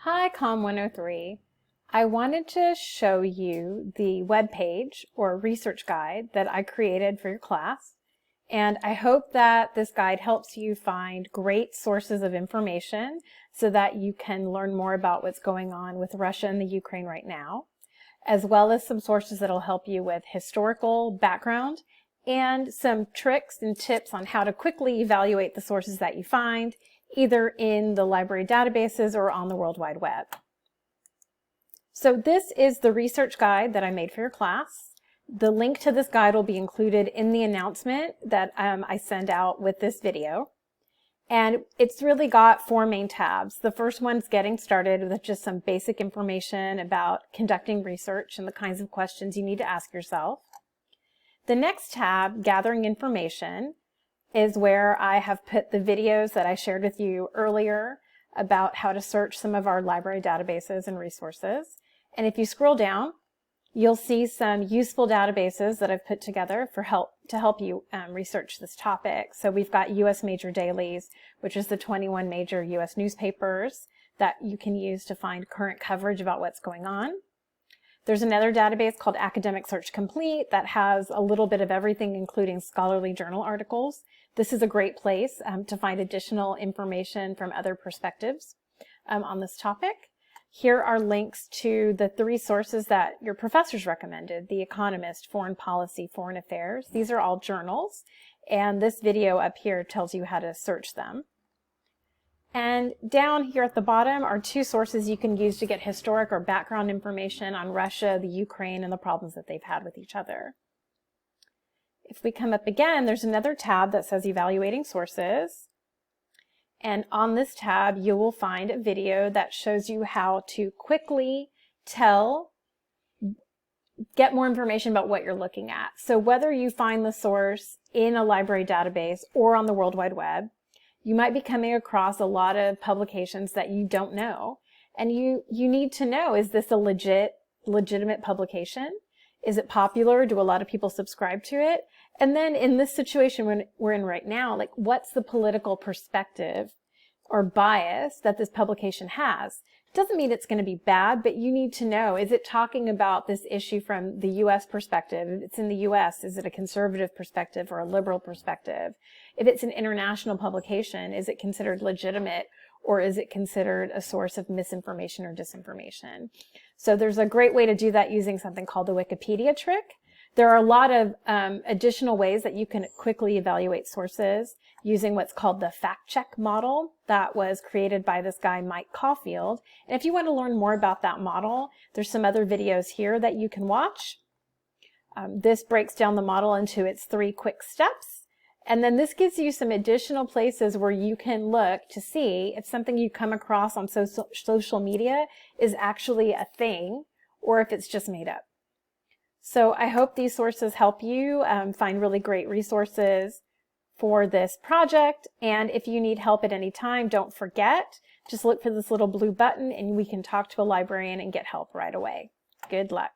Hi, Com 103. I wanted to show you the web page or research guide that I created for your class. And I hope that this guide helps you find great sources of information so that you can learn more about what's going on with Russia and the Ukraine right now, as well as some sources that'll help you with historical background and some tricks and tips on how to quickly evaluate the sources that you find, either in the library databases or on the World Wide Web. So this is the research guide that I made for your class. The link to this guide will be included in the announcement that I send out with this video. And it's really got four main tabs. The first one's getting started with just some basic information about conducting research and the kinds of questions you need to ask yourself. The next tab, gathering information, is where I have put the videos that I shared with you earlier about how to search some of our library databases and resources. And if you scroll down, you'll see some useful databases that I've put together to help you research this topic. So we've got U.S. Major Dailies, which is the 21 major U.S. newspapers that you can use to find current coverage about what's going on. There's another database called Academic Search Complete that has a little bit of everything, including scholarly journal articles. This is a great place to find additional information from other perspectives on this topic. Here are links to the three sources that your professors recommended: The Economist, Foreign Policy, Foreign Affairs. These are all journals, and this video up here tells you how to search them. And down here at the bottom are two sources you can use to get historic or background information on Russia, the Ukraine, and the problems that they've had with each other. If we come up again, there's another tab that says Evaluating Sources. And on this tab, you will find a video that shows you how to quickly get more information about what you're looking at. So whether you find the source in a library database or on the World Wide Web, you might be coming across a lot of publications that you don't know. And you need to know, is this a legitimate publication? Is it popular? Do a lot of people subscribe to it? And then in this situation we're in right now, like, what's the political perspective or bias that this publication has? It doesn't mean it's going to be bad, but you need to know, is it talking about this issue from the U.S. perspective? If it's in the U.S., is it a conservative perspective or a liberal perspective? If it's an international publication, is it considered legitimate, or is it considered a source of misinformation or disinformation? So there's a great way to do that using something called the Wikipedia trick. There are a lot of additional ways that you can quickly evaluate sources using what's called the fact check model that was created by this guy, Mike Caulfield. And if you want to learn more about that model, there's some other videos here that you can watch. This breaks down the model into its 3 quick steps. And then this gives you some additional places where you can look to see if something you come across on social media is actually a thing or if it's just made up. So I hope these sources help you find really great resources for this project. And if you need help at any time, don't forget, just look for this little blue button and we can talk to a librarian and get help right away. Good luck.